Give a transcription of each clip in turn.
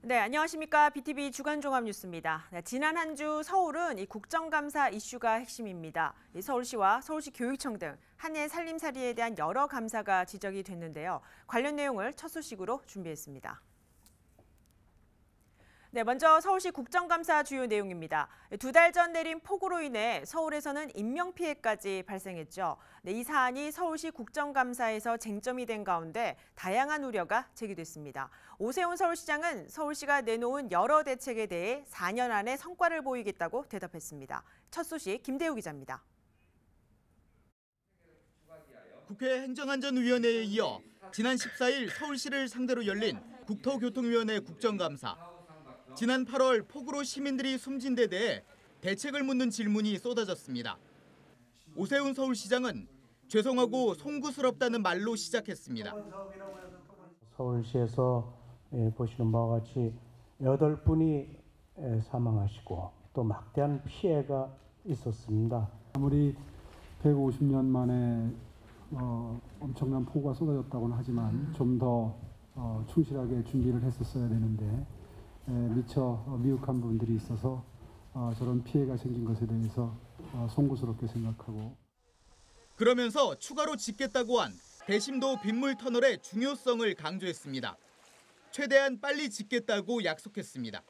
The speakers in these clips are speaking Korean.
네, 안녕하십니까. BTV 주간종합뉴스입니다. 네, 지난 한 주 서울은 이 국정감사 이슈가 핵심입니다. 서울시와 서울시 교육청 등 한 해 살림살이에 대한 여러 감사가 지적이 됐는데요. 관련 내용을 첫 소식으로 준비했습니다. 네, 먼저 서울시 국정감사 주요 내용입니다. 2달 전 내린 폭우로 인해 서울에서는 인명피해까지 발생했죠. 네, 이 사안이 서울시 국정감사에서 쟁점이 된 가운데 다양한 우려가 제기됐습니다. 오세훈 서울시장은 서울시가 내놓은 여러 대책에 대해 4년 안에 성과를 보이겠다고 대답했습니다. 첫 소식 김대우 기자입니다. 국회 행정안전위원회에 이어 지난 14일 서울시를 상대로 열린 국토교통위원회 국정감사. 지난 8월 폭우로 시민들이 숨진 데 대해 대책을 묻는 질문이 쏟아졌습니다. 오세훈 서울시장은 죄송하고 송구스럽다는 말로 시작했습니다. 서울시에서 보시는 바와 같이 8분이 사망하시고 또 막대한 피해가 있었습니다. 아무리 150년 만에 엄청난 폭우가 쏟아졌다고는 하지만 좀 더 충실하게 준비를 했었어야 되는데 미처 미흡한 부분들이 있어서 저런 피해가 생긴 것에 대해서 송구스럽게 생각하고. 그러면서 추가로 짓겠다고 한 대심도 빗물 터널의 중요성을 강조했습니다. 최대한 빨리 짓겠다고 약속했습니다.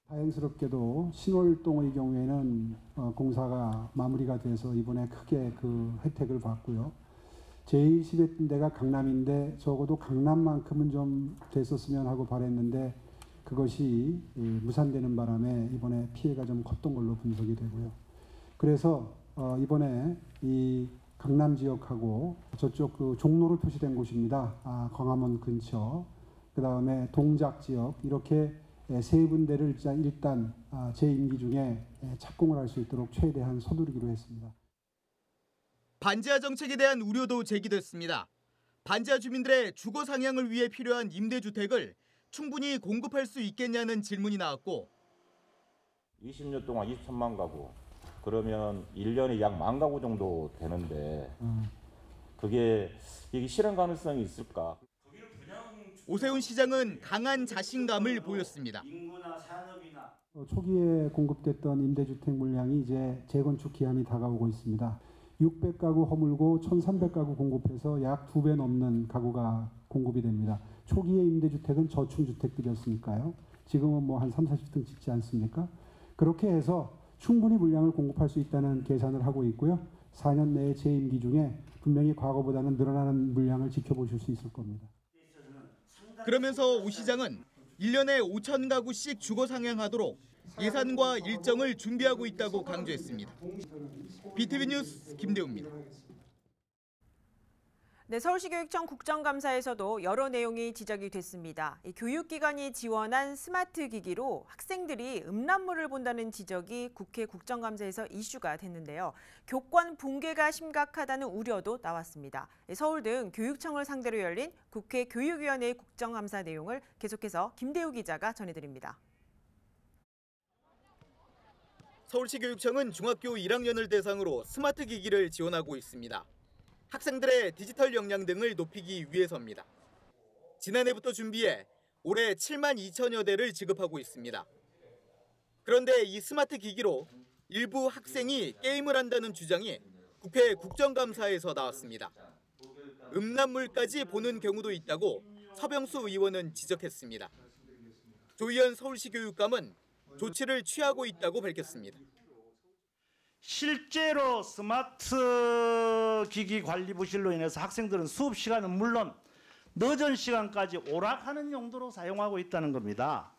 다행스럽게도 신월동의 경우에는 공사가 마무리가 돼서 이번에 크게 그 혜택을 받고요. 제일 심했던 데가 강남인데 적어도 강남만큼은 좀 됐었으면 하고 바랬는데 그것이 무산되는 바람에 이번에 피해가 좀 컸던 걸로 분석이 되고요. 그래서 이번에 이 강남 지역하고 저쪽 그 종로로 표시된 곳입니다. 광화문 근처, 그 다음에 동작 지역 이렇게 세 군데를 일단 제 임기 중에 착공을 할 수 있도록 최대한 서두르기로 했습니다. 반지하 정책에 대한 우려도 제기됐습니다. 반지하 주민들의 주거 상향을 위해 필요한 임대주택을 충분히 공급할 수 있겠냐는 질문이 나왔고 20년 동안 23만 가구, 그러면 1년에 약 10,000 가구 정도 되는데 이게 실현 가능성이 있을까? 오세훈 시장은 강한 자신감을 보였습니다. 초기에 공급됐던 임대주택 물량이 이제 재건축 기한이 다가오고 있습니다. 600가구 허물고 1,300가구 공급해서 약 2배 넘는 가구가 공급이 됩니다. 초기에 임대주택은 저층주택들이었으니까요. 지금은 뭐 한 30, 40등 짓지 않습니까? 그렇게 해서 충분히 물량을 공급할 수 있다는 계산을 하고 있고요. 4년 내에 제 임기 중에 분명히 과거보다는 늘어나는 물량을 지켜보실 수 있을 겁니다. 그러면서 오 시장은 1년에 5,000가구씩 주거 상향하도록 예산과 일정을 준비하고 있다고 강조했습니다. BTV 뉴스 김대우입니다. 네, 서울시교육청 국정감사에서도 여러 내용이 지적이 됐습니다. 교육기관이 지원한 스마트 기기로 학생들이 음란물을 본다는 지적이 국회 국정감사에서 이슈가 됐는데요. 교권 붕괴가 심각하다는 우려도 나왔습니다. 서울 등 교육청을 상대로 열린 국회 교육위원회 국정감사 내용을 계속해서 김대우 기자가 전해드립니다. 서울시 교육청은 중학교 1학년을 대상으로 스마트 기기를 지원하고 있습니다. 학생들의 디지털 역량 등을 높이기 위해서입니다. 지난해부터 준비해 올해 72,000여 대를 지급하고 있습니다. 그런데 이 스마트 기기로 일부 학생이 게임을 한다는 주장이 국회 국정감사에서 나왔습니다. 음란물까지 보는 경우도 있다고 서병수 의원은 지적했습니다. 조희연 서울시 교육감은 조치를 취하고 있다고 밝혔습니다. 실제로 스마트 기기 관리 부실로 인해서 학생들은 수업 시간은 물론 늦은 시간까지 오락하는 용도로 사용하고 있다는 겁니다.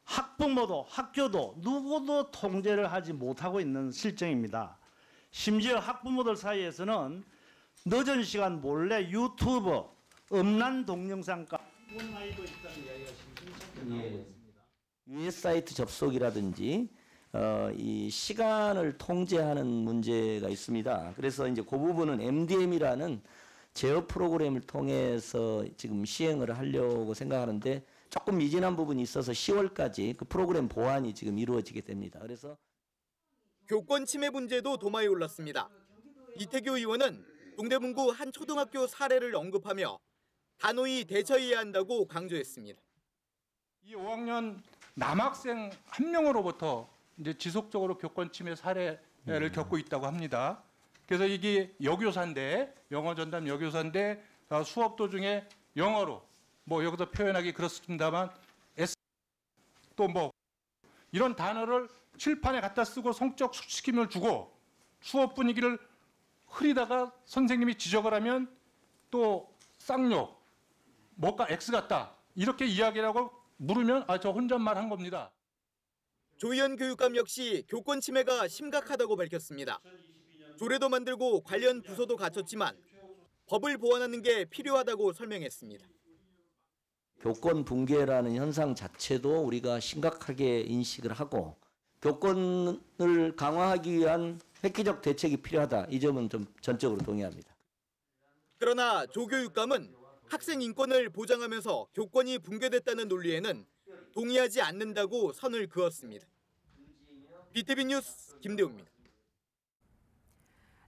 학부모도 학교도 누구도 통제를 하지 못하고 있는 실정입니다. 심지어 학부모들 사이에서는 늦은 시간 몰래 유튜브 음란 동영상까지 본 아이도 있다는 이야기가 심심찮게 나오고 있습니다. 유해 사이트 접속이라든지 이 시간을 통제하는 문제가 있습니다. 그래서 이제 그 부분은 MDM이라는 제어 프로그램을 통해서 지금 시행을 하려고 생각하는데 조금 미진한 부분이 있어서 10월까지 그 프로그램 보완이 지금 이루어지게 됩니다. 그래서 교권 침해 문제도 도마에 올랐습니다. 이태규 의원은 동대문구 한 초등학교 사례를 언급하며 단호히 대처해야 한다고 강조했습니다. 이 5학년 남학생 한 명으로부터 이제 지속적으로 교권 침해 사례를 겪고 있다고 합니다. 그래서 이게 여교사인데 영어 전담 여교사인데 수업 도중에 영어로 뭐 여기서 표현하기 그렇습니다만 또 뭐 이런 단어를 칠판에 갖다 쓰고 성적 수치심을 주고 수업 분위기를 흐리다가 선생님이 지적을 하면 또 쌍욕, 뭐가 X 같다 이렇게 이야기를 하고 물으면 저 혼잣말 한 겁니다. 조희연 교육감 역시 교권 침해가 심각하다고 밝혔습니다. 조례도 만들고 관련 부서도 갖췄지만 법을 보완하는 게 필요하다고 설명했습니다. 교권 붕괴라는 현상 자체도 우리가 심각하게 인식을 하고 교권을 강화하기 위한 획기적 대책이 필요하다. 이 점은 좀 전적으로 동의합니다. 그러나 조 교육감은 학생 인권을 보장하면서 교권이 붕괴됐다는 논리에는 동의하지 않는다고 선을 그었습니다. BTV 뉴스 김대우입니다.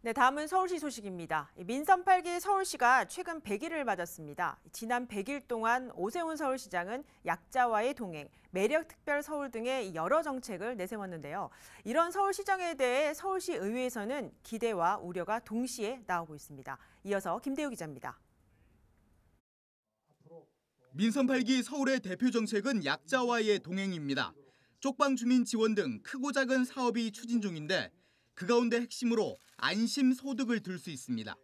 네, 다음은 서울시 소식입니다. 민선 8기 서울시가 최근 100일을 맞았습니다. 지난 100일 동안 오세훈 서울시장은 약자와의 동행, 매력특별서울 등의 여러 정책을 내세웠는데요. 이런 서울시장에 대해 서울시 의회에서는 기대와 우려가 동시에 나오고 있습니다. 이어서 김대우 기자입니다. 민선 8기 서울의 대표 정책은 약자와의 동행입니다. 쪽방 주민 지원 등 크고 작은 사업이 추진 중인데 그 가운데 핵심으로 안심소득을 들 수 있습니다.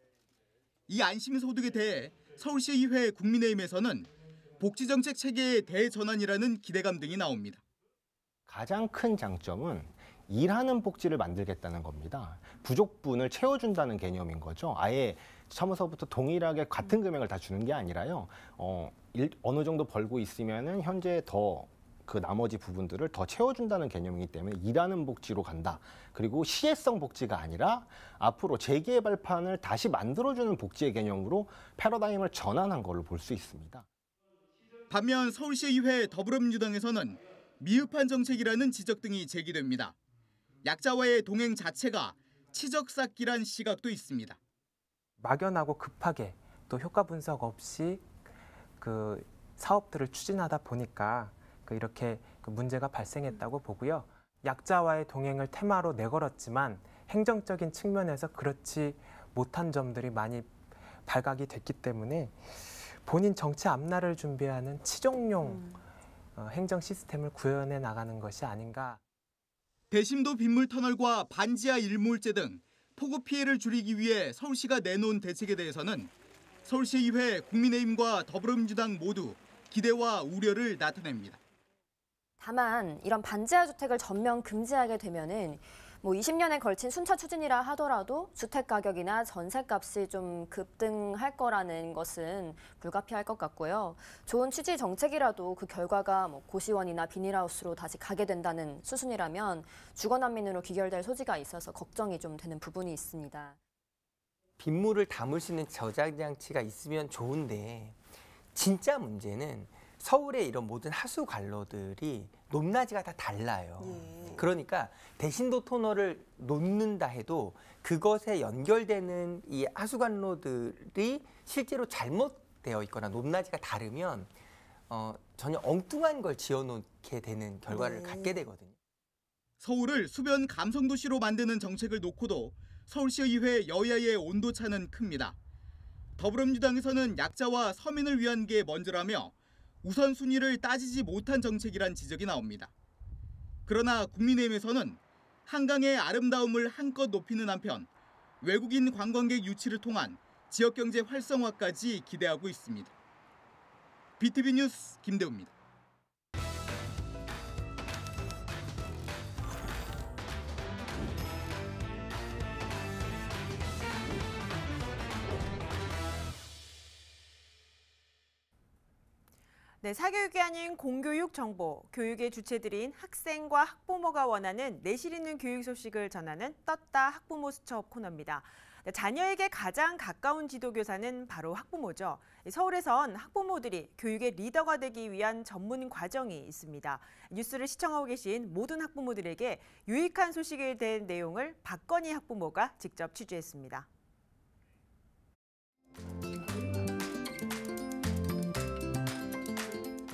이 안심소득에 대해 서울시의회 국민의힘에서는 복지정책 체계의 대전환이라는 기대감 등이 나옵니다. 가장 큰 장점은 일하는 복지를 만들겠다는 겁니다. 부족분을 채워준다는 개념인 거죠. 아예 처음부터 동일하게 같은 금액을 다 주는 게 아니라요. 어느 정도 벌고 있으면은 현재 더 그 나머지 부분들을 더 채워준다는 개념이기 때문에 일하는 복지로 간다. 그리고 시혜성 복지가 아니라 앞으로 재개발판을 다시 만들어주는 복지의 개념으로 패러다임을 전환한 걸로 볼 수 있습니다. 반면 서울시의회 더불어민주당에서는 미흡한 정책이라는 지적 등이 제기됩니다. 약자와의 동행 자체가 치적 쌓기란 시각도 있습니다. 막연하고 급하게 또 효과 분석 없이 그 사업들을 추진하다 보니까 이렇게 문제가 발생했다고 보고요. 약자와의 동행을 테마로 내걸었지만 행정적인 측면에서 그렇지 못한 점들이 많이 발각이 됐기 때문에 본인 정치 앞날을 준비하는 치정용 행정 시스템을 구현해 나가는 것이 아닌가. 대심도 빗물터널과 반지하 일몰제 등 폭우 피해를 줄이기 위해 서울시가 내놓은 대책에 대해서는 서울시의회 국민의힘과 더불어민주당 모두 기대와 우려를 나타냅니다. 다만 이런 반지하 주택을 전면 금지하게 되면은 20년에 걸친 순차 추진이라 하더라도 주택 가격이나 전셋값이 좀 급등할 거라는 것은 불가피할 것 같고요. 좋은 취지 정책이라도 그 결과가 고시원이나 비닐하우스로 다시 가게 된다는 수순이라면 주거난민으로 귀결될 소지가 있어서 걱정이 좀 되는 부분이 있습니다. 빗물을 담을 수 있는 저장 장치가 있으면 좋은데 진짜 문제는 서울의 이런 모든 하수 관로들이 높낮이가 다 달라요. 그러니까 대신도 터널을 놓는다 해도 그것에 연결되는 이 하수 관로들이 실제로 잘못되어 있거나 높낮이가 다르면 전혀 엉뚱한 걸 지어놓게 되는 결과를 갖게 되거든요. 서울을 수변 감성도시로 만드는 정책을 놓고도 서울시의회 여야의 온도차는 큽니다. 더불어민주당에서는 약자와 서민을 위한 게 먼저라며 우선순위를 따지지 못한 정책이란 지적이 나옵니다. 그러나 국민의힘에서는 한강의 아름다움을 한껏 높이는 한편 외국인 관광객 유치를 통한 지역경제 활성화까지 기대하고 있습니다. BTV 뉴스 김대우입니다. 네, 사교육이 아닌 공교육 정보, 교육의 주체들인 학생과 학부모가 원하는 내실 있는 교육 소식을 전하는 떴다 학부모 수첩 코너입니다. 네, 자녀에게 가장 가까운 지도교사는 바로 학부모죠. 서울에선 학부모들이 교육의 리더가 되기 위한 전문 과정이 있습니다. 뉴스를 시청하고 계신 모든 학부모들에게 유익한 소식에 대한 내용을 박건희 학부모가 직접 취재했습니다.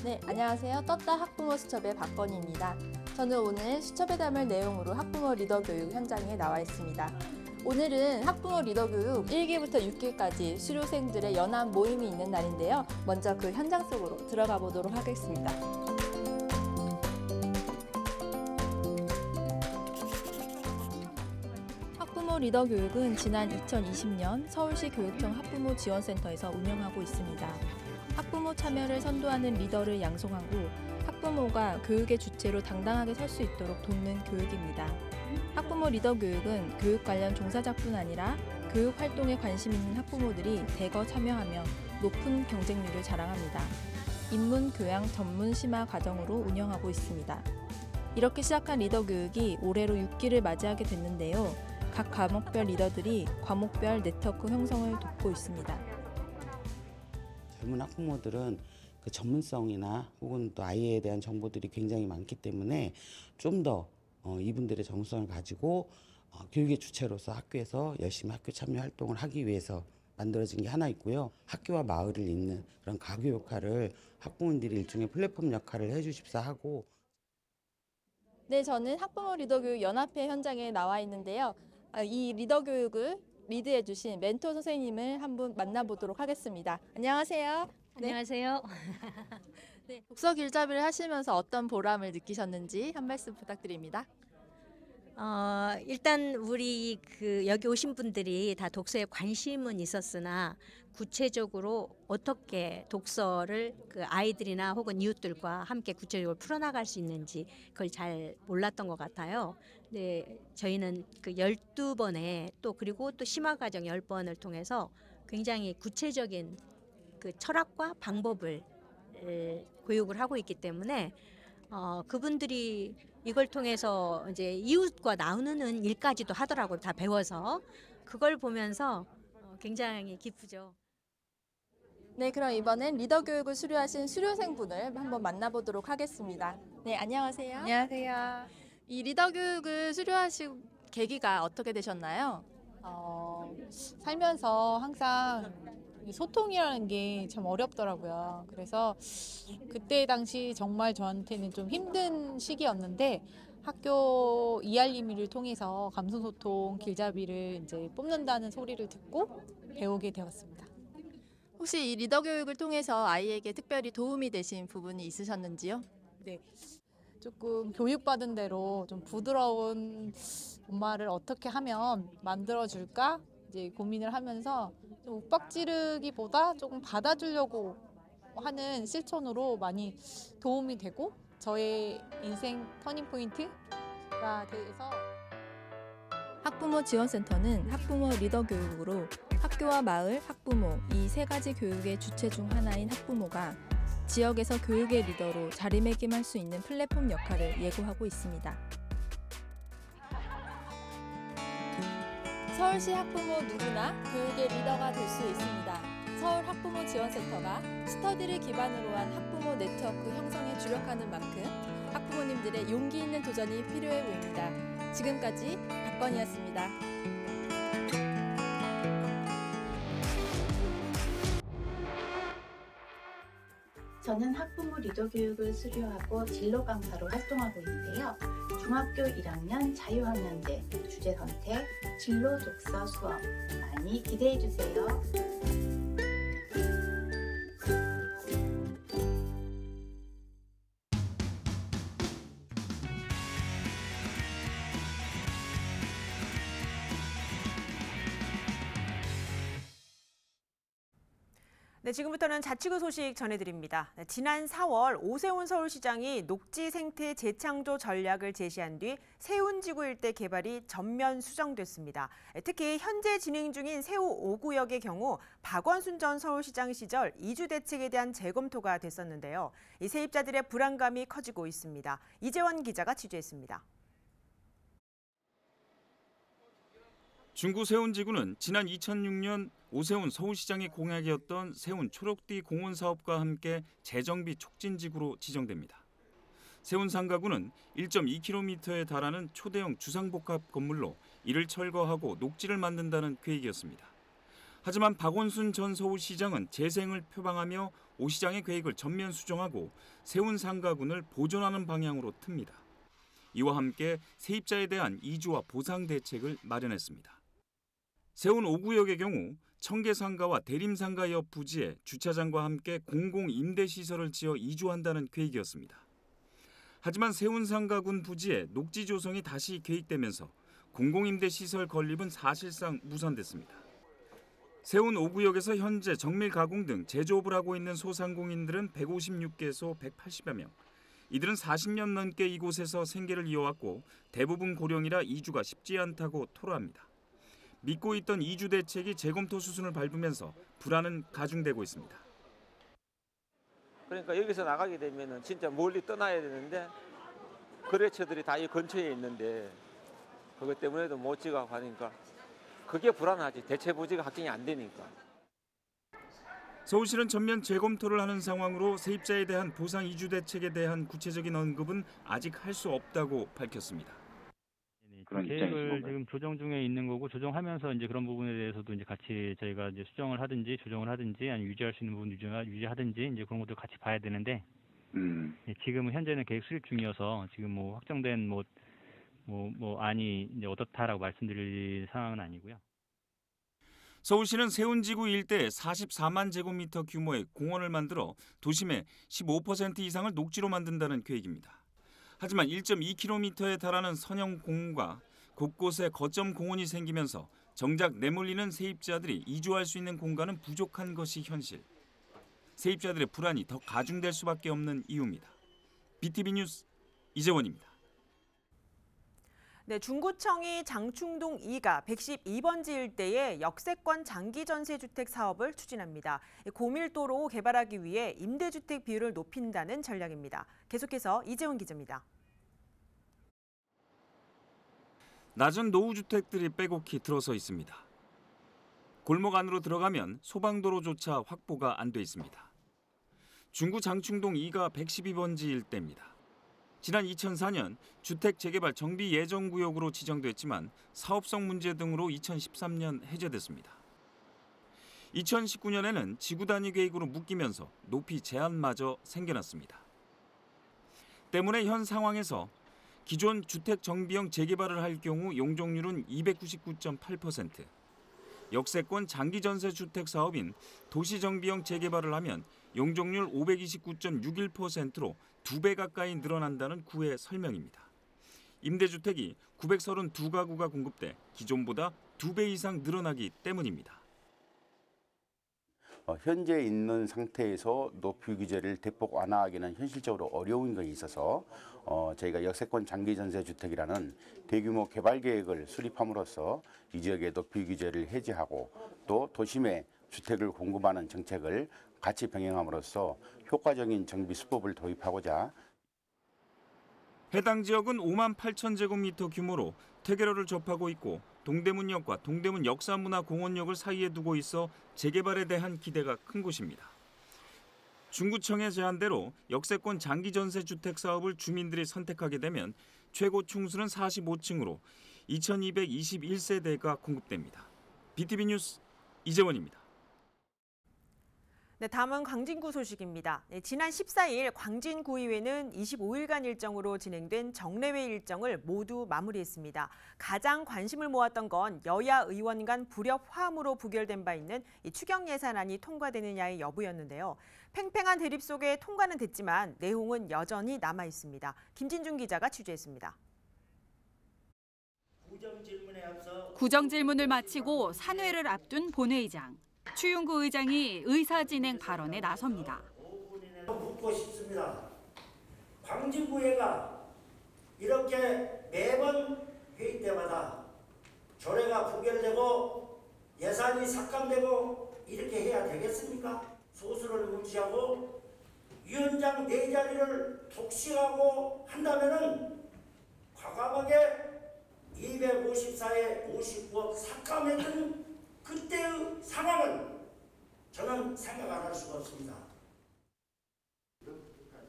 네, 안녕하세요. 떴다 학부모 수첩의 박건희입니다. 저는 오늘 수첩에 담을 내용으로 학부모 리더 교육 현장에 나와 있습니다. 오늘은 학부모 리더 교육 1기부터 6기까지 수료생들의 연합 모임이 있는 날인데요. 먼저 그 현장 속으로 들어가 보도록 하겠습니다. 학부모 리더 교육은 지난 2020년 서울시 교육청 학부모 지원센터에서 운영하고 있습니다. 학부모 참여를 선도하는 리더를 양성하고 학부모가 교육의 주체로 당당하게 설 수 있도록 돕는 교육입니다. 학부모 리더 교육은 교육 관련 종사자뿐 아니라 교육 활동에 관심 있는 학부모들이 대거 참여하며 높은 경쟁률을 자랑합니다. 인문 교양 전문 심화 과정으로 운영하고 있습니다. 이렇게 시작한 리더 교육이 올해로 6기를 맞이하게 됐는데요. 각 과목별 리더들이 과목별 네트워크 형성을 돕고 있습니다. 젊은 학부모들은 그 전문성이나 혹은 또 아이에 대한 정보들이 굉장히 많기 때문에 좀 더 이분들의 정성을 가지고 교육의 주체로서 학교에서 열심히 학교 참여 활동을 하기 위해서 만들어진 게 하나 있고요. 학교와 마을을 잇는 그런 가교 역할을 학부모님들이 일종의 플랫폼 역할을 해주십사 하고. 네, 저는 학부모 리더 교육 연합회 현장에 나와 있는데요. 이 리더 교육을 리드해 주신 멘토 선생님을 한번 만나보도록 하겠습니다. 안녕하세요. 안녕하세요. 네, 독서 길잡이를 하시면서 어떤 보람을 느끼셨는지 한 말씀 부탁드립니다. 일단 우리 여기 오신 분들이 다 독서에 관심은 있었으나 구체적으로 어떻게 독서를 아이들이나 혹은 이웃들과 함께 구체적으로 풀어나갈 수 있는지 그걸 잘 몰랐던 것 같아요. 네, 저희는 12번에 그리고 또 심화과정 10번을 통해서 굉장히 구체적인 철학과 방법을 교육을 하고 있기 때문에 그분들이 이걸 통해서 이제 이웃과 나누는 일까지도 하더라고요. 다 배워서 그걸 보면서 굉장히 기쁘죠. 네, 그럼 이번엔 리더 교육을 수료하신 수료생분을 한번 만나보도록 하겠습니다. 네, 안녕하세요. 안녕하세요. 이 리더 교육을 수료하신 계기가 어떻게 되셨나요? 살면서 항상 소통이라는 게 참 어렵더라고요. 그래서 그때 당시 정말 저한테는 좀 힘든 시기였는데 학교 이알림이를 통해서 감수소통 길잡이를 이제 뽑는다는 소리를 듣고 배우게 되었습니다. 혹시 이 리더 교육을 통해서 아이에게 특별히 도움이 되신 부분이 있으셨는지요? 네. 조금 교육받은 대로 좀 부드러운 엄마를 어떻게 하면 만들어줄까 이제 고민을 하면서 좀 윽박지르기보다 조금 받아주려고 하는 실천으로 많이 도움이 되고 저의 인생 터닝포인트가 돼서. 학부모 지원센터는 학부모 리더 교육으로 학교와 마을, 학부모 이 세 가지 교육의 주체 중 하나인 학부모가 지역에서 교육의 리더로 자리매김할 수 있는 플랫폼 역할을 예고하고 있습니다. 서울시 학부모 누구나 교육의 리더가 될 수 있습니다. 서울 학부모 지원센터가 스터디를 기반으로 한 학부모 네트워크 형성에 주력하는 만큼 학부모님들의 용기 있는 도전이 필요해 보입니다. 지금까지 박건희였습니다. 저는 학부모 리더 교육을 수료하고 진로 강사로 활동하고 있는데요. 중학교 1학년 자유학년제 주제 선택, 진로 독서 수업 많이 기대해 주세요. 네, 지금부터는 자치구 소식 전해드립니다. 지난 4월 오세훈 서울시장이 녹지 생태 재창조 전략을 제시한 뒤 세운지구 일대 개발이 전면 수정됐습니다. 특히 현재 진행 중인 세우 5구역의 경우 박원순 전 서울시장 시절 이주 대책에 대한 재검토가 됐었는데요. 이 세입자들의 불안감이 커지고 있습니다. 이재원 기자가 취재했습니다. 중구 세운지구는 지난 2006년 오세훈 서울시장의 공약이었던 세운 초록띠 공원 사업과 함께 재정비 촉진지구로 지정됩니다. 세운 상가구는 1.2km에 달하는 초대형 주상복합 건물로 이를 철거하고 녹지를 만든다는 계획이었습니다. 하지만 박원순 전 서울시장은 재생을 표방하며 오 시장의 계획을 전면 수정하고 세운 상가군을 보존하는 방향으로 틉니다. 이와 함께 세입자에 대한 이주와 보상 대책을 마련했습니다. 세운 5구역의 경우 청계상가와 대림상가 옆 부지에 주차장과 함께 공공임대시설을 지어 이주한다는 계획이었습니다. 하지만 세운상가군 부지에 녹지 조성이 다시 계획되면서 공공임대시설 건립은 사실상 무산됐습니다. 세운 5구역에서 현재 정밀 가공 등 제조업을 하고 있는 소상공인들은 156개소 180여 명. 이들은 40년 넘게 이곳에서 생계를 이어왔고 대부분 고령이라 이주가 쉽지 않다고 토로합니다. 믿고 있던 이주 대책이 재검토 수순을 밟으면서 불안은 가중되고 있습니다. 그러니까 여기서 나가게 되면 진짜 멀리 떠나야 되는데 거래처들이 다 이 근처에 있는데 그것 때문에도 못 지가 가니까 그게 불안하지. 대체 부지가 확정이 안 되니까. 서울시는 전면 재검토를 하는 상황으로 세입자에 대한 보상 이주 대책에 대한 구체적인 언급은 아직 할 수 없다고 밝혔습니다. 계획을 지금 조정 중에 있는 거고 조정하면서 이제 그런 부분에 대해서도 이제 같이 저희가 이제 수정을 하든지 조정을 하든지 아니면 유지할 수 있는 부분 유지하든지 이제 그런 것들 같이 봐야 되는데 지금은 현재는 계획 수립 중이어서 지금 뭐 확정된 안이 이제 어떻다라고 말씀드릴 상황은 아니고요. 서울시는 세운지구 일대에 44만 제곱미터 규모의 공원을 만들어 도심의 15% 이상을 녹지로 만든다는 계획입니다. 하지만 1.2km에 달하는 선형 공원과 곳곳에 거점 공원이 생기면서 정작 내몰리는 세입자들이 이주할 수 있는 공간은 부족한 것이 현실. 세입자들의 불안이 더 가중될 수밖에 없는 이유입니다. BTV 뉴스 이재원입니다. 네, 중구청이 장충동 2가 112번지 일대에 역세권 장기전세주택 사업을 추진합니다. 고밀도로 개발하기 위해 임대주택 비율을 높인다는 전략입니다. 계속해서 이재원 기자입니다. 낮은 노후주택들이 빼곡히 들어서 있습니다. 골목 안으로 들어가면 소방도로조차 확보가 안 돼 있습니다. 중구 장충동 2가 112번지 일대입니다. 지난 2004년 주택 재개발 정비 예정구역으로 지정됐지만 사업성 문제 등으로 2013년 해제됐습니다. 2019년에는 지구 단위 계획으로 묶이면서 높이 제한마저 생겨났습니다. 때문에 현 상황에서 기존 주택 정비형 재개발을 할 경우 용적률은 299.8%, 역세권 장기전세 주택 사업인 도시정비형 재개발을 하면 용적률 529.61%로 2배 가까이 늘어난다는 구의 설명입니다. 임대주택이 932가구가 공급돼 기존보다 2배 이상 늘어나기 때문입니다. 현재 있는 상태에서 높이 규제를 대폭 완화하기는 현실적으로 어려운 것이 있어서 저희가 역세권 장기전세 주택이라는 대규모 개발 계획을 수립함으로써 이 지역의 높이 규제를 해제하고 또 도심에 주택을 공급하는 정책을 같이 병행함으로써 효과적인 정비 수법을 도입하고자. 해당 지역은 5만 8천 제곱미터 규모로 퇴계로를 접하고 있고 동대문역과 동대문 역사문화공원역을 사이에 두고 있어 재개발에 대한 기대가 큰 곳입니다. 중구청의 제안대로 역세권 장기전세 주택 사업을 주민들이 선택하게 되면 최고 층수는 45층으로 2221세대가 공급됩니다. BTV 뉴스 이재원입니다. 네, 다음은 광진구 소식입니다. 네, 지난 14일 광진구의회는 25일간 일정으로 진행된 정례회 일정을 모두 마무리했습니다. 가장 관심을 모았던 건 여야 의원 간 불협 화음으로 부결된 바 있는 이 추경 예산안이 통과되느냐의 여부였는데요. 팽팽한 대립 속에 통과는 됐지만 내용은 여전히 남아 있습니다. 김진중 기자가 취재했습니다. 구정질문을 마치고 산회를 앞둔 본회의장. 추윤구 의장이 의사진행 발언에 나섭니다. 묻고 싶습니다. 광진구회가 이렇게 매번 회의 때마다 조례가 부결되고 예산이 삭감되고 이렇게 해야 되겠습니까? 소수를 무시하고 위원장 4자리를 독식하고 한다면은 과감하게 254에 59억 삭감했던 그때의 상황을 저는 생각 안 할 수가 없습니다.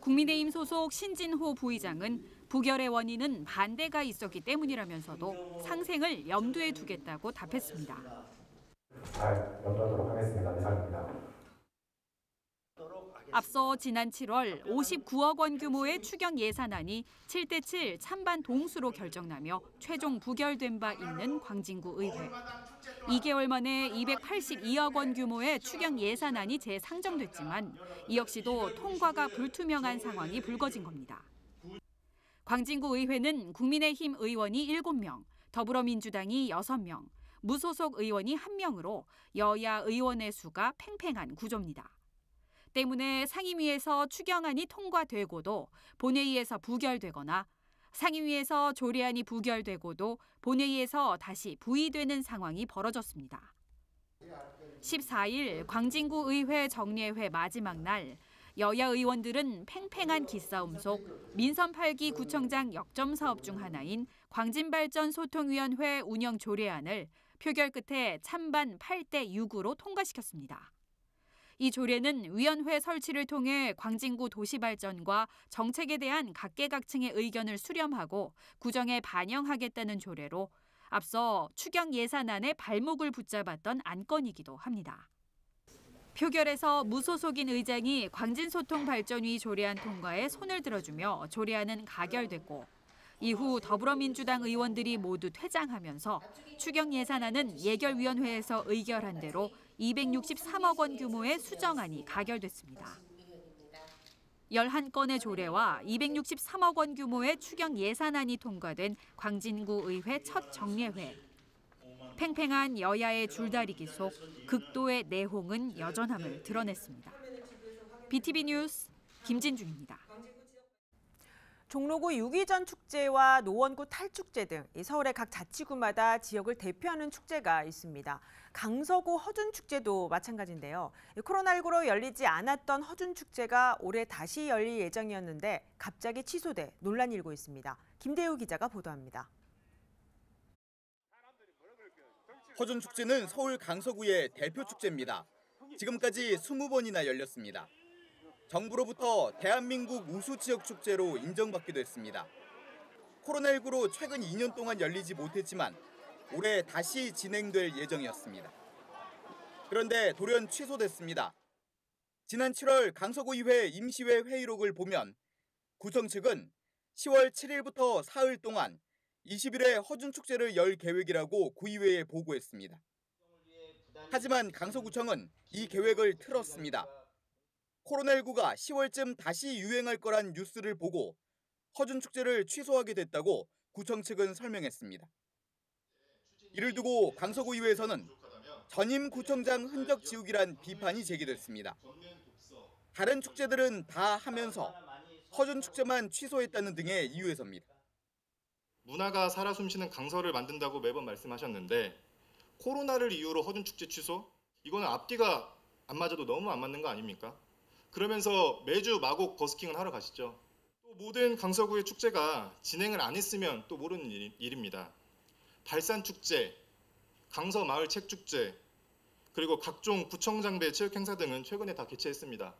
국민의힘 소속 신진호 부의장은 부결의 원인은 반대가 있었기 때문이라면서도 상생을 염두에 두겠다고 답했습니다. 잘 염두하도록 하겠습니다. 이상입니다. 앞서 지난 7월 59억 원 규모의 추경 예산안이 7대7 찬반 동수로 결정나며 최종 부결된 바 있는 광진구 의회. 2개월 만에 282억 원 규모의 추경 예산안이 재상정됐지만 이 역시도 통과가 불투명한 상황이 불거진 겁니다. 광진구 의회는 국민의힘 의원이 7명, 더불어민주당이 6명, 무소속 의원이 1명으로 여야 의원의 수가 팽팽한 구조입니다. 때문에 상임위에서 추경안이 통과되고도 본회의에서 부결되거나 상임위에서 조례안이 부결되고도 본회의에서 다시 부의되는 상황이 벌어졌습니다. 14일 광진구 의회 정례회 마지막 날 여야 의원들은 팽팽한 기싸움 속 민선 8기 구청장 역점 사업 중 하나인 광진발전소통위원회 운영 조례안을 표결 끝에 찬반 8대 6으로 통과시켰습니다. 이 조례는 위원회 설치를 통해 광진구 도시발전과 정책에 대한 각계각층의 의견을 수렴하고 구정에 반영하겠다는 조례로 앞서 추경 예산안에 발목을 붙잡았던 안건이기도 합니다. 표결에서 무소속인 의장이 광진소통발전위 조례안 통과에 손을 들어주며 조례안은 가결됐고 이후 더불어민주당 의원들이 모두 퇴장하면서 추경 예산안은 예결위원회에서 의결한 대로 263억 원 규모의 수정안이 가결됐습니다. 11건의 조례와 263억 원 규모의 추경 예산안이 통과된 광진구 의회 첫 정례회. 팽팽한 여야의 줄다리기 속 극도의 내홍은 여전함을 드러냈습니다. BTV 뉴스 김진중입니다. 종로구 유기전 축제와 노원구 탈축제 등 서울의 각 자치구마다 지역을 대표하는 축제가 있습니다. 강서구 허준축제도 마찬가지인데요. 코로나19로 열리지 않았던 허준축제가 올해 다시 열릴 예정이었는데 갑자기 취소돼 논란이 일고 있습니다. 김대우 기자가 보도합니다. 허준축제는 서울 강서구의 대표 축제입니다. 지금까지 20번이나 열렸습니다. 정부로부터 대한민국 우수지역축제로 인정받기도 했습니다. 코로나19로 최근 2년 동안 열리지 못했지만 올해 다시 진행될 예정이었습니다. 그런데 돌연 취소됐습니다. 지난 7월 강서구의회 임시회 회의록을 보면 구청 측은 10월 7일부터 사흘 동안 20일에 허준축제를 열 계획이라고 구의회에 보고했습니다. 하지만 강서구청은 이 계획을 틀었습니다. 코로나19가 10월쯤 다시 유행할 거란 뉴스를 보고 허준축제를 취소하게 됐다고 구청 측은 설명했습니다. 이를 두고 강서구의회에서는 전임 구청장 흔적 지우기란 비판이 제기됐습니다. 다른 축제들은 다 하면서 허준축제만 취소했다는 등의 이유에서입니다. 문화가 살아 숨쉬는 강서를 만든다고 매번 말씀하셨는데 코로나를 이유로 허준축제 취소? 이거는 앞뒤가 안 맞아도 너무 안 맞는 거 아닙니까? 그러면서 매주 마곡 버스킹을 하러 가시죠. 또 모든 강서구의 축제가 진행을 안 했으면 또 모르는 일입니다. 발산축제, 강서마을 책축제, 그리고 각종 구청장배 체육행사 등은 최근에 다 개최했습니다.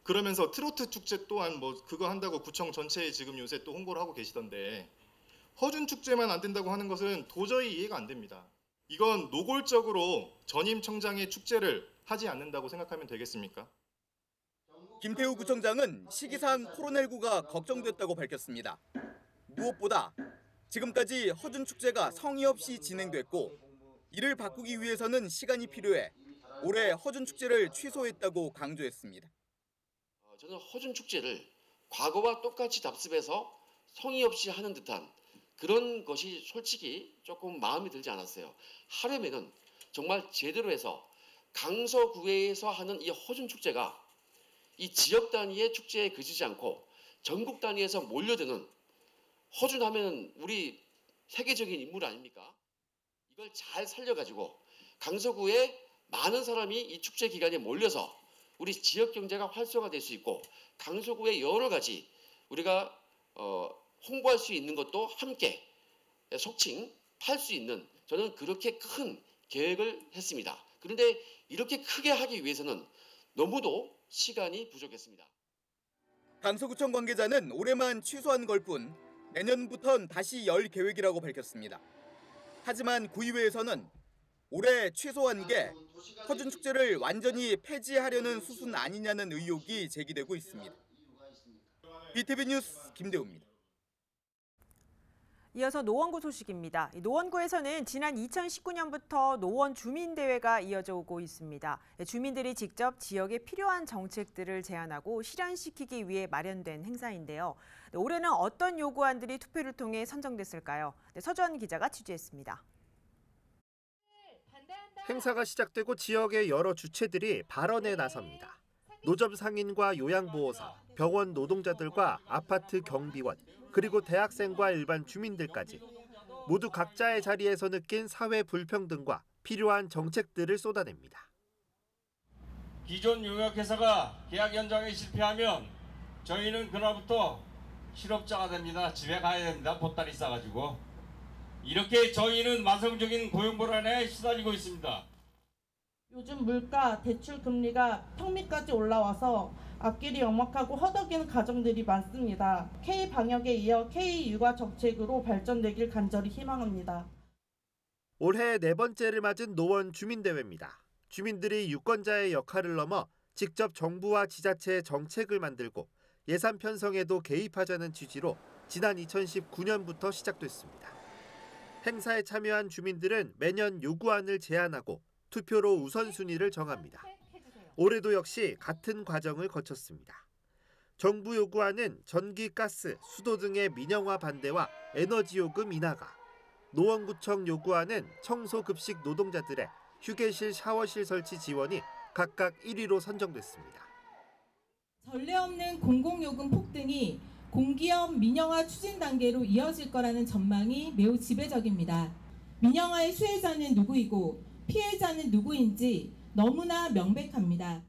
그러면서 트로트 축제 또한 그거 한다고 구청 전체에 지금 요새 또 홍보를 하고 계시던데 허준 축제만 안 된다고 하는 것은 도저히 이해가 안 됩니다. 이건 노골적으로 전임 청장의 축제를 하지 않는다고 생각하면 되겠습니까? 김태우 구청장은 시기상 코로나19가 걱정됐다고 밝혔습니다. 무엇보다 지금까지 허준축제가 성의 없이 진행됐고 이를 바꾸기 위해서는 시간이 필요해 올해 허준축제를 취소했다고 강조했습니다. 저는 허준축제를 과거와 똑같이 답습해서 성의 없이 하는 듯한 그런 것이 솔직히 조금 마음이 들지 않았어요. 하려면은 정말 제대로 해서 강서구에서 하는 이 허준축제가 이 지역 단위의 축제에 그치지 않고 전국 단위에서 몰려드는 허준하면 우리 세계적인 인물 아닙니까? 이걸 잘 살려가지고 강서구에 많은 사람이 이 축제 기간에 몰려서 우리 지역 경제가 활성화될 수 있고 강서구의 여러 가지 우리가 홍보할 수 있는 것도 함께 속칭 팔 수 있는 저는 그렇게 큰 계획을 했습니다. 그런데 이렇게 크게 하기 위해서는 너무도 시간이 부족했습니다. 강서구청 관계자는 올해만 취소한 걸뿐 내년부턴 다시 열 계획이라고 밝혔습니다. 하지만 구의회에서는 올해 최소 한계 허준축제를 완전히 폐지하려는 수순 아니냐는 의혹이 제기되고 있습니다. BTV 뉴스 김대우입니다. 이어서 노원구 소식입니다. 노원구에서는 지난 2019년부터 노원 주민대회가 이어져 오고 있습니다. 주민들이 직접 지역에 필요한 정책들을 제안하고 실현시키기 위해 마련된 행사인데요. 올해는 어떤 요구안들이 투표를 통해 선정됐을까요? 서주원 기자가 취재했습니다. 행사가 시작되고 지역의 여러 주체들이 발언에 나섭니다. 노점 상인과 요양보호사, 병원 노동자들과 아파트 경비원, 그리고 대학생과 일반 주민들까지 모두 각자의 자리에서 느낀 사회 불평등과 필요한 정책들을 쏟아냅니다. 기존 용역회사가 계약 연장에 실패하면 저희는 그날부터 실업자가 됩니다. 집에 가야 됩니다. 보따리 싸가지고. 이렇게 저희는 만성적인 고용불안에 시달리고 있습니다. 요즘 물가, 대출 금리가 턱밑까지 올라와서 앞길이 역막하고 허덕이는 가정들이 많습니다. K-방역에 이어 K-육아 정책으로 발전되길 간절히 희망합니다. 올해 4번째를 맞은 노원 주민대회입니다. 주민들이 유권자의 역할을 넘어 직접 정부와 지자체의 정책을 만들고 예산 편성에도 개입하자는 취지로 지난 2019년부터 시작됐습니다. 행사에 참여한 주민들은 매년 요구안을 제안하고 투표로 우선순위를 정합니다. 올해도 역시 같은 과정을 거쳤습니다. 정부 요구안은 전기, 가스, 수도 등의 민영화 반대와 에너지 요금 인하가, 노원구청 요구안은 청소 급식 노동자들의 휴게실, 샤워실 설치 지원이 각각 1위로 선정됐습니다. 전례 없는 공공요금 폭등이 공기업 민영화 추진 단계로 이어질 거라는 전망이 매우 지배적입니다. 민영화의 수혜자는 누구이고 피해자는 누구인지 너무나 명백합니다.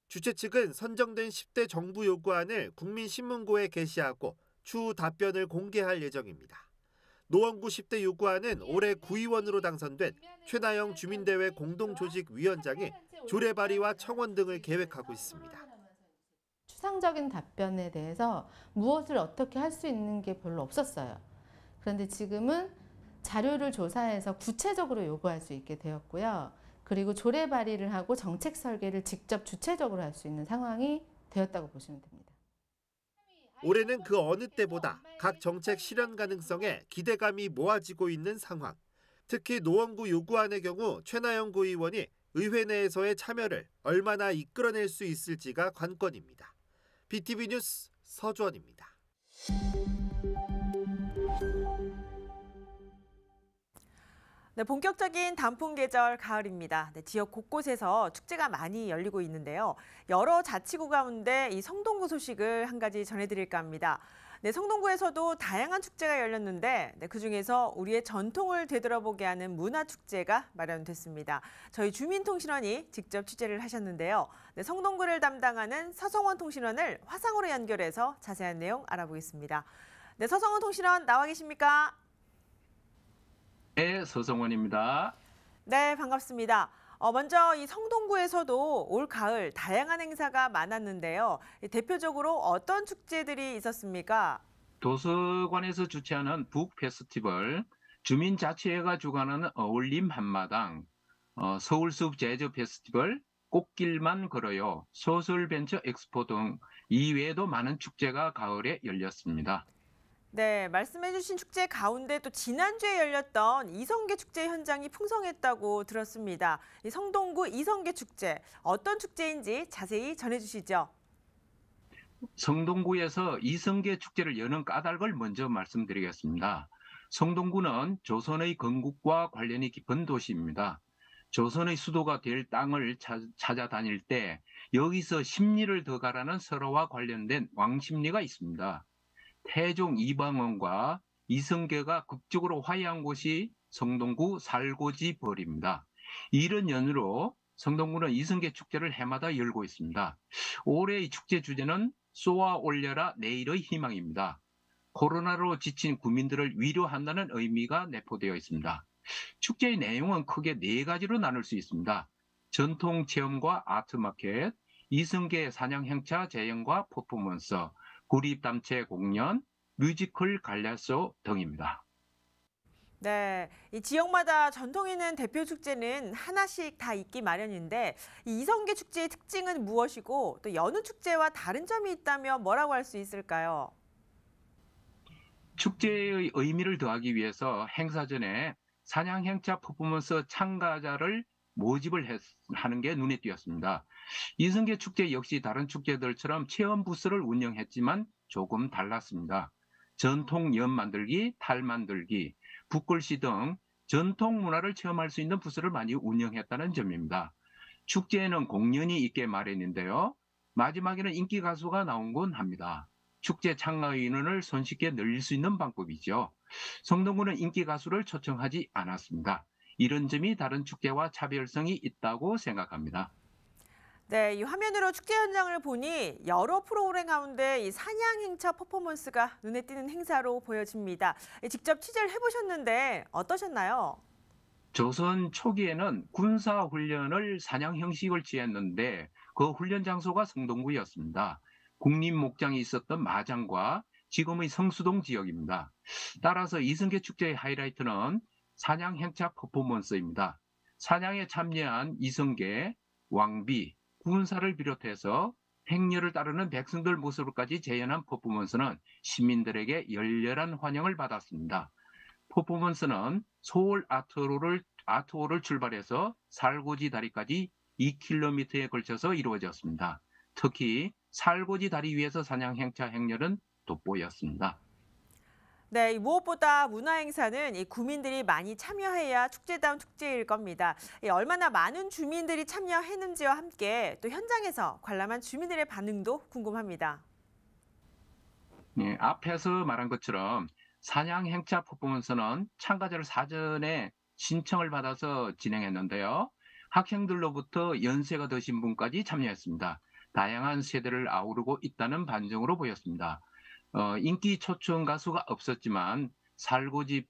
주최 측은 선정된 10대 정부 요구안을 국민신문고에 게시하고 추후 답변을 공개할 예정입니다. 노원구 10대 요구안은 올해 구의원으로 당선된 최나영 주민대회 공동조직위원장이 조례 발의와 청원 등을 계획하고 있습니다. 추상적인 답변에 대해서 무엇을 어떻게 할 수 있는 게 별로 없었어요. 그런데 지금은 자료를 조사해서 구체적으로 요구할 수 있게 되었고요. 그리고 조례 발의를 하고 정책 설계를 직접 주체적으로 할 수 있는 상황이 되었다고 보시면 됩니다. 올해는 그 어느 때보다 각 정책 실현 가능성에 기대감이 모아지고 있는 상황. 특히 노원구 요구안의 경우 최나영 구의원이 의회 내에서의 참여를 얼마나 이끌어낼 수 있을지가 관건입니다. BTV 뉴스 서주원입니다. 네, 본격적인 단풍 계절 가을입니다. 네, 지역 곳곳에서 축제가 많이 열리고 있는데요. 여러 자치구 가운데 이 성동구 소식을 한 가지 전해드릴까 합니다. 네, 성동구에서도 다양한 축제가 열렸는데 그중에서 우리의 전통을 되돌아보게 하는 문화축제가 마련됐습니다. 저희 주민통신원이 직접 취재를 하셨는데요. 네, 성동구를 담당하는 서성원 통신원을 화상으로 연결해서 자세한 내용 알아보겠습니다. 네, 서성원 통신원 나와 계십니까? 네, 서성원입니다. 네, 반갑습니다. 먼저 이 성동구에서도 올 가을 다양한 행사가 많았는데요. 대표적으로 어떤 축제들이 있었습니까? 도서관에서 주최하는 북 페스티벌, 주민자치회가 주관하는 어울림 한마당, 서울숲 재즈 페스티벌, 꽃길만 걸어요, 소설벤처 엑스포 등 이외에도 많은 축제가 가을에 열렸습니다. 네, 말씀해주신 축제 가운데 또 지난주에 열렸던 이성계 축제 현장이 풍성했다고 들었습니다. 이 성동구 이성계 축제, 어떤 축제인지 자세히 전해주시죠. 성동구에서 이성계 축제를 여는 까닭을 먼저 말씀드리겠습니다. 성동구는 조선의 건국과 관련이 깊은 도시입니다. 조선의 수도가 될 땅을 찾아다닐 때 여기서 심리를 더 가라는 설화와 관련된 왕심리가 있습니다. 태종 이방원과 이성계가 극적으로 화해한 곳이 성동구 살고지 벌입니다. 이런 연유로 성동구는 이성계 축제를 해마다 열고 있습니다. 올해의 축제 주제는 쏘아 올려라 내일의 희망입니다. 코로나로 지친 구민들을 위로한다는 의미가 내포되어 있습니다. 축제의 내용은 크게 4가지로 나눌 수 있습니다. 전통 체험과 아트마켓, 이성계 사냥 행차 재연과 퍼포먼스, 구립단체 공연, 뮤지컬 갈라쇼 등입니다. 네, 이 지역마다 전통 있는 대표 축제는 하나씩 다 있기 마련인데 이 이성계 축제의 특징은 무엇이고 또 여느 축제와 다른 점이 있다면 뭐라고 할 수 있을까요? 축제의 의미를 더하기 위해서 행사 전에 사냥 행차 퍼포먼스 참가자를 모집을 하는 게 눈에 띄었습니다. 이성계 축제 역시 다른 축제들처럼 체험 부스를 운영했지만 조금 달랐습니다. 전통 연 만들기, 탈 만들기, 붓글씨 등 전통 문화를 체험할 수 있는 부스를 많이 운영했다는 점입니다. 축제에는 공연이 있게 마련인데요. 마지막에는 인기 가수가 나오곤 합니다. 축제 참가 인원을 손쉽게 늘릴 수 있는 방법이죠. 성동구는 인기 가수를 초청하지 않았습니다. 이런 점이 다른 축제와 차별성이 있다고 생각합니다. 네, 이 화면으로 축제 현장을 보니 여러 프로그램 가운데 이 사냥 행차 퍼포먼스가 눈에 띄는 행사로 보여집니다. 직접 취재를 해보셨는데 어떠셨나요? 조선 초기에는 군사훈련을 사냥 형식을 취했는데 그 훈련 장소가 성동구였습니다. 국립목장이 있었던 마장과 지금의 성수동 지역입니다. 따라서 이성계 축제의 하이라이트는 사냥 행차 퍼포먼스입니다. 사냥에 참여한 이성계, 왕비, 군사를 비롯해서 행렬을 따르는 백성들 모습을까지 재현한 퍼포먼스는 시민들에게 열렬한 환영을 받았습니다. 퍼포먼스는 서울 아트홀을 출발해서 살고지 다리까지 2km에 걸쳐서 이루어졌습니다. 특히 살고지 다리 위에서 사냥 행차 행렬은 돋보였습니다. 네, 무엇보다 문화행사는 이 구민들이 많이 참여해야 축제다운 축제일 겁니다. 얼마나 많은 주민들이 참여했는지와 함께 또 현장에서 관람한 주민들의 반응도 궁금합니다. 네, 앞에서 말한 것처럼 사냥 행차 퍼포먼스는 참가자를 사전에 신청을 받아서 진행했는데요. 학생들로부터 연세가 드신 분까지 참여했습니다. 다양한 세대를 아우르고 있다는 반증으로 보였습니다. 인기 초청 가수가 없었지만 살고지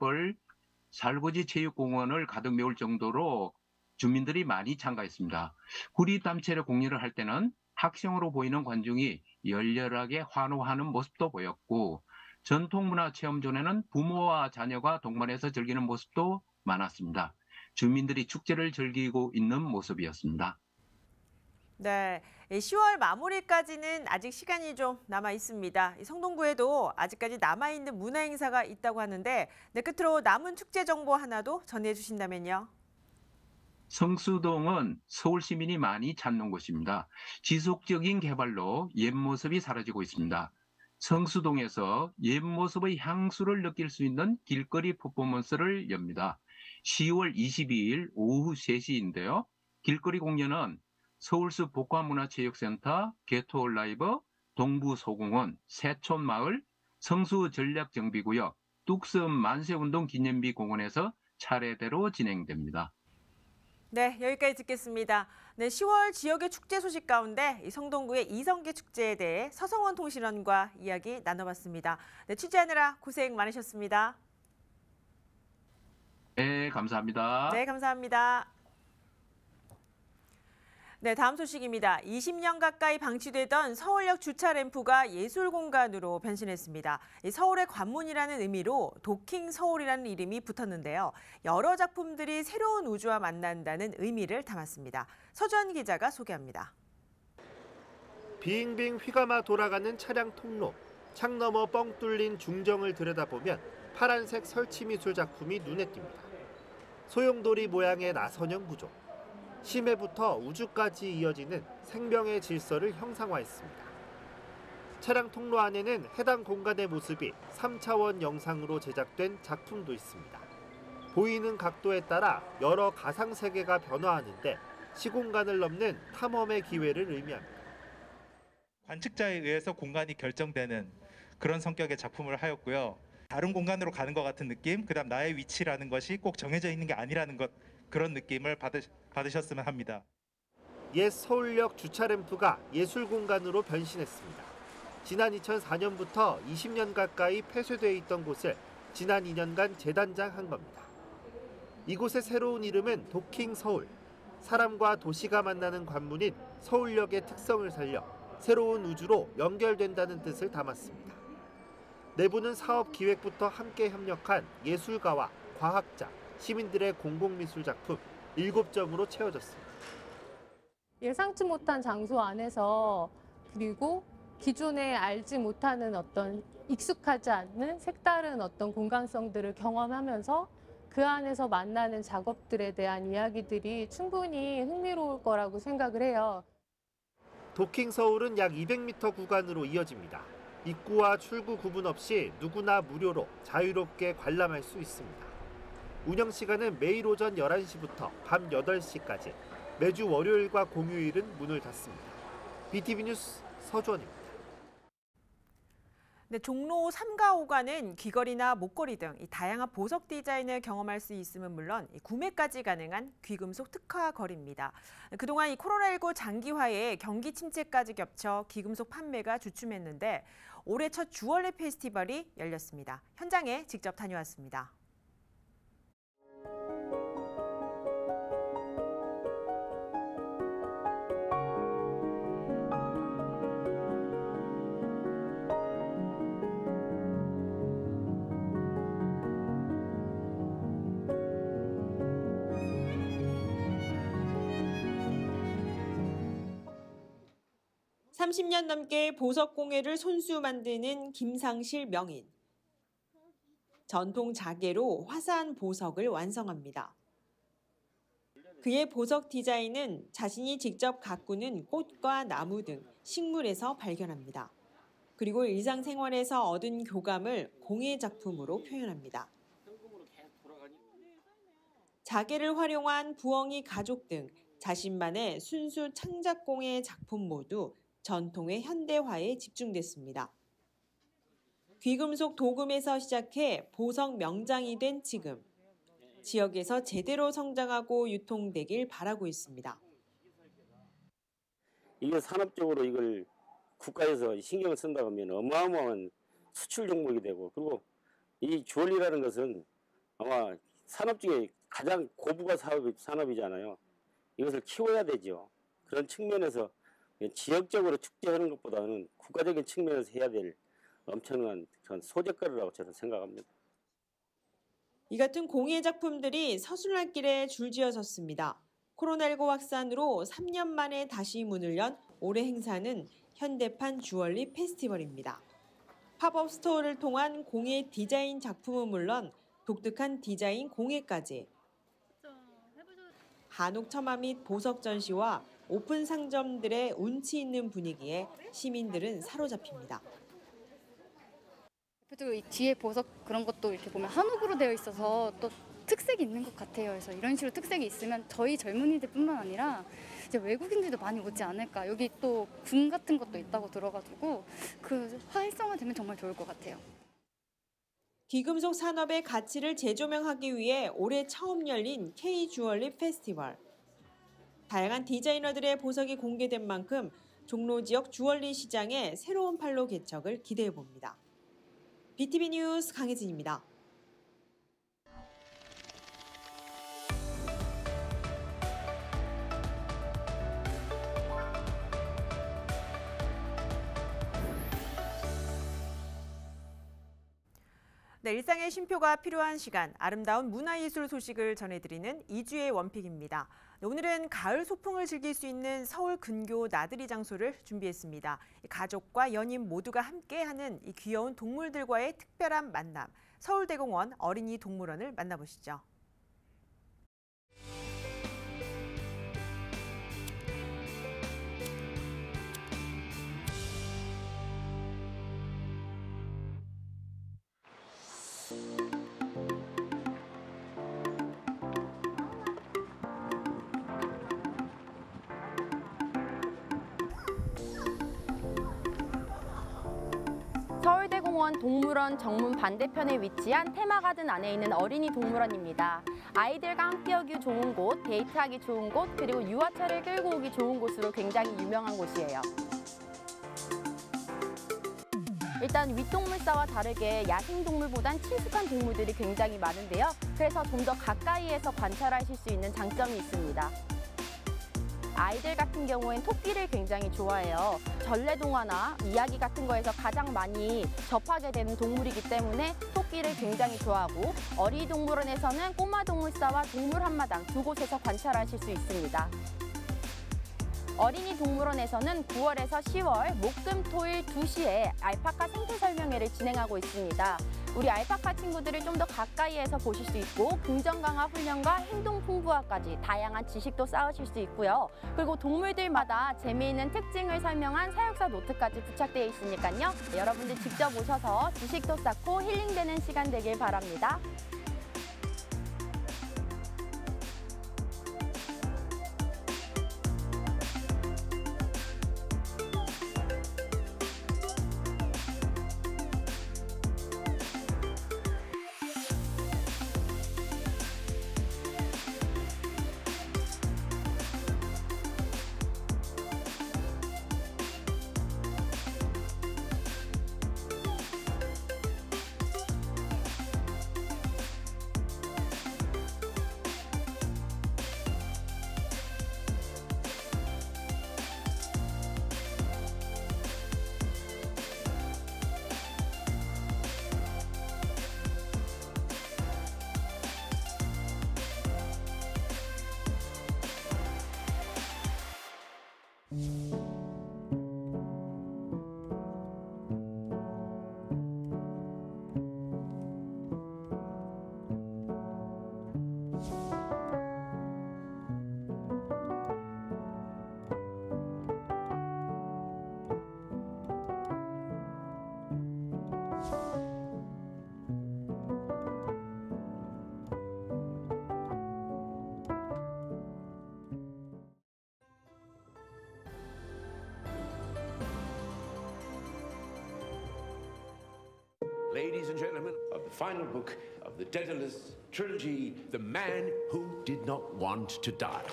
체육공원을 가득 메울 정도로 주민들이 많이 참가했습니다. 구리담체를 공연을 할 때는 학생으로 보이는 관중이 열렬하게 환호하는 모습도 보였고 전통문화 체험존에는 부모와 자녀가 동반해서 즐기는 모습도 많았습니다. 주민들이 축제를 즐기고 있는 모습이었습니다. 네, 10월 마무리까지는 아직 시간이 좀 남아 있습니다. 성동구에도 아직까지 남아있는 문화행사가 있다고 하는데 끝으로 남은 축제 정보 하나도 전해주신다면요. 성수동은 서울 시민이 많이 찾는 곳입니다. 지속적인 개발로 옛 모습이 사라지고 있습니다. 성수동에서 옛 모습의 향수를 느낄 수 있는 길거리 퍼포먼스를 엽니다. 10월 22일 오후 3시인데요. 길거리 공연은 서울숲 복화문화체육센터, 게토라이브, 동부소공원, 세촌마을, 성수전략정비구역, 뚝섬 만세운동 기념비 공원에서 차례대로 진행됩니다. 네, 여기까지 듣겠습니다. 네, 10월 지역의 축제 소식 가운데 성동구의 이성계 축제에 대해 서성원 통신원과 이야기 나눠봤습니다. 네, 취재하느라 고생 많으셨습니다. 네, 감사합니다. 네, 감사합니다. 네, 다음 소식입니다. 20년 가까이 방치되던 서울역 주차 램프가 예술 공간으로 변신했습니다. 서울의 관문이라는 의미로 도킹 서울이라는 이름이 붙었는데요. 여러 작품들이 새로운 우주와 만난다는 의미를 담았습니다. 서주환 기자가 소개합니다. 빙빙 휘감아 돌아가는 차량 통로, 창 너머 뻥 뚫린 중정을 들여다보면 파란색 설치미술 작품이 눈에 띕니다. 소용돌이 모양의 나선형 구조. 심해부터 우주까지 이어지는 생명의 질서를 형상화했습니다. 차량 통로 안에는 해당 공간의 모습이 3차원 영상으로 제작된 작품도 있습니다. 보이는 각도에 따라 여러 가상세계가 변화하는데 시공간을 넘는 탐험의 기회를 의미합니다. 관측자에 의해서 공간이 결정되는 그런 성격의 작품을 하였고요. 다른 공간으로 가는 것 같은 느낌, 그다음 나의 위치라는 것이 꼭 정해져 있는 게 아니라는 것, 그런 느낌을 받으셨으면 합니다. 옛 서울역 주차 램프가 예술 공간으로 변신했습니다. 지난 2004년부터 20년 가까이 폐쇄돼 있던 곳을 지난 2년간 재단장한 겁니다. 이곳의 새로운 이름은 도킹 서울. 사람과 도시가 만나는 관문인 서울역의 특성을 살려 새로운 우주로 연결된다는 뜻을 담았습니다. 내부는 사업 기획부터 함께 협력한 예술가와 과학자, 시민들의 공공미술 작품 7점으로 채워졌습니다. 예상치 못한 장소 안에서 그리고 기존에 알지 못하는 어떤 익숙하지 않는 색다른 어떤 공간성들을 경험하면서 그 안에서 만나는 작업들에 대한 이야기들이 충분히 흥미로울 거라고 생각을 해요. 도킹 서울은 약 200m 구간으로 이어집니다. 입구와 출구 구분 없이 누구나 무료로 자유롭게 관람할 수 있습니다. 운영 시간은 매일 오전 11시부터 밤 8시까지, 매주 월요일과 공휴일은 문을 닫습니다. BTV 뉴스 서주원입니다. 네, 종로 3가 5가는 귀걸이나 목걸이 등 다양한 보석 디자인을 경험할 수 있음은 물론 구매까지 가능한 귀금속 특화 거리입니다. 그동안 코로나19 장기화에 경기 침체까지 겹쳐 귀금속 판매가 주춤했는데 올해 첫 주얼리 페스티벌이 열렸습니다. 현장에 직접 다녀왔습니다. (30년) 넘게 보석 공예를 손수 만드는 김상실 명인. 전통 자개로 화사한 보석을 완성합니다. 그의 보석 디자인은 자신이 직접 가꾸는 꽃과 나무 등 식물에서 발견합니다. 그리고 일상생활에서 얻은 교감을 공예 작품으로 표현합니다. 자개를 활용한 부엉이 가족 등 자신만의 순수 창작 공예 작품 모두 전통의 현대화에 집중됐습니다. 귀금속 도금에서 시작해 보석 명장이 된 지금, 지역에서 제대로 성장하고 유통되길 바라고 있습니다. 이게 산업적으로 이걸 국가에서 신경을 쓴다고 하면 어마어마한 수출 종목이 되고, 그리고 이 주얼리라는 것은 아마 산업 중에 가장 고부가 산업이잖아요. 이것을 키워야 되죠. 그런 측면에서 지역적으로 축제하는 것보다는 국가적인 측면에서 해야 될 엄청난 그런 소재거리라고 저는 생각합니다. 이 같은 공예 작품들이 서술날길에 줄지어졌습니다. 코로나19 확산으로 3년 만에 다시 문을 연 올해 행사는 현대판 주얼리 페스티벌입니다. 팝업 스토어를 통한 공예 디자인 작품은 물론 독특한 디자인 공예까지. 한옥 처마 및 보석 전시와 오픈 상점들의 운치 있는 분위기에 시민들은 사로잡힙니다. 또 이 뒤에 보석 그런 것도 이렇게 보면 한옥으로 되어 있어서 또 특색이 있는 것 같아요. 그래서 이런 식으로 특색이 있으면 저희 젊은이들뿐만 아니라 이제 외국인들도 많이 오지 않을까. 여기 또 궁 같은 것도 있다고 들어가지고 그 활성화되면 정말 좋을 것 같아요. 귀금속 산업의 가치를 재조명하기 위해 올해 처음 열린 K-주얼리 페스티벌. 다양한 디자이너들의 보석이 공개된 만큼 종로 지역 주얼리 시장의 새로운 판로 개척을 기대해 봅니다. BTV 뉴스 강혜진입니다. 네, 일상의 쉼표가 필요한 시간, 아름다운 문화예술 소식을 전해드리는 2주의 원픽입니다. 네, 오늘은 가을 소풍을 즐길 수 있는 서울 근교 나들이 장소를 준비했습니다. 가족과 연인 모두가 함께하는 이 귀여운 동물들과의 특별한 만남, 서울대공원 어린이 동물원을 만나보시죠. 서울대공원 동물원 정문 반대편에 위치한 테마가든 안에 있는 어린이 동물원입니다. 아이들과 함께하기 좋은 곳, 데이트하기 좋은 곳, 그리고 유아차를 끌고 오기 좋은 곳으로 굉장히 유명한 곳이에요. 일단 윗동물사와 다르게 야생동물보단 친숙한 동물들이 굉장히 많은데요. 그래서 좀 더 가까이에서 관찰하실 수 있는 장점이 있습니다. 아이들 같은 경우엔 토끼를 굉장히 좋아해요. 전래동화나 이야기 같은 거에서 가장 많이 접하게 되는 동물이기 때문에 토끼를 굉장히 좋아하고 어린이동물원에서는 꼬마동물사와 동물 한마당 두 곳에서 관찰하실 수 있습니다. 어린이동물원에서는 9월에서 10월 목금토일 2시에 알파카 생태 설명회를 진행하고 있습니다. 우리 알파카 친구들을 좀 더 가까이에서 보실 수 있고 긍정 강화 훈련과 행동 풍부화까지 다양한 지식도 쌓으실 수 있고요. 그리고 동물들마다 재미있는 특징을 설명한 사육사 노트까지 부착되어 있으니까요. 여러분들 직접 오셔서 지식도 쌓고 힐링되는 시간 되길 바랍니다. Ladies and gentlemen, of the final book of the Daedalus trilogy, The Man Who Did Not Want to Die.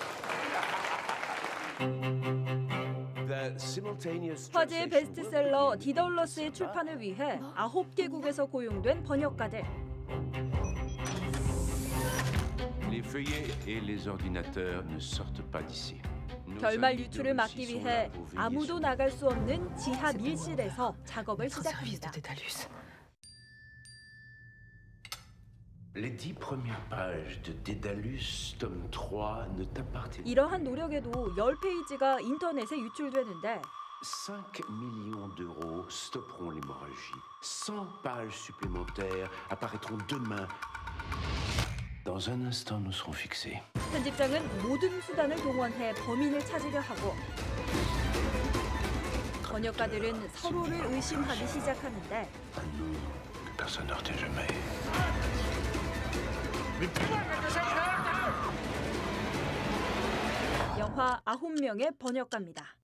화제의 베스트셀러 디덜러스의 출판을 위해 9개국에서 고용된 번역가들. Les feuillets et les ordinateurs ne sortent pas d'ici. 결말 유출을 막기 위해 아무도 나갈 수 없는 지하 밀실에서 작업을 시작합니다. Les 10 premières pages de Dédalus, tome 3, ne t'appartiennent pas. 이러한 노력에도 10페이지가 인터넷에 유출되는데 5 millions d'euros stopperont l'hémorragie. 100 pages supplémentaires apparaîtront demain. Dans un instant, nous serons fixés. 편집장은 모든 수단을 동원해 범인을 찾으려 하고 번역가들은 서로를 의심하기 시작하는데 Personne ne retient jamais. 영화 9명의 번역가입니다.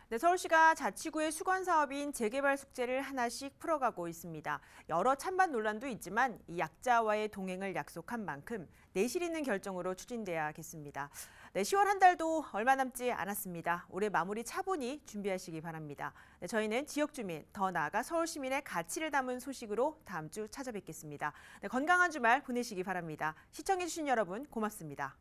네, 서울시가 자치구의 수건 사업인 재개발 숙제를 하나씩 풀어가고 있습니다. 여러 찬반 논란도 있지만 이 약자와의 동행을 약속한 만큼 내실 있는 결정으로 추진돼야겠습니다. 네, 10월 한 달도 얼마 남지 않았습니다. 올해 마무리 차분히 준비하시기 바랍니다. 네, 저희는 지역 주민, 더 나아가 서울 시민의 가치를 담은 소식으로 다음 주 찾아뵙겠습니다. 네, 건강한 주말 보내시기 바랍니다. 시청해주신 여러분 고맙습니다.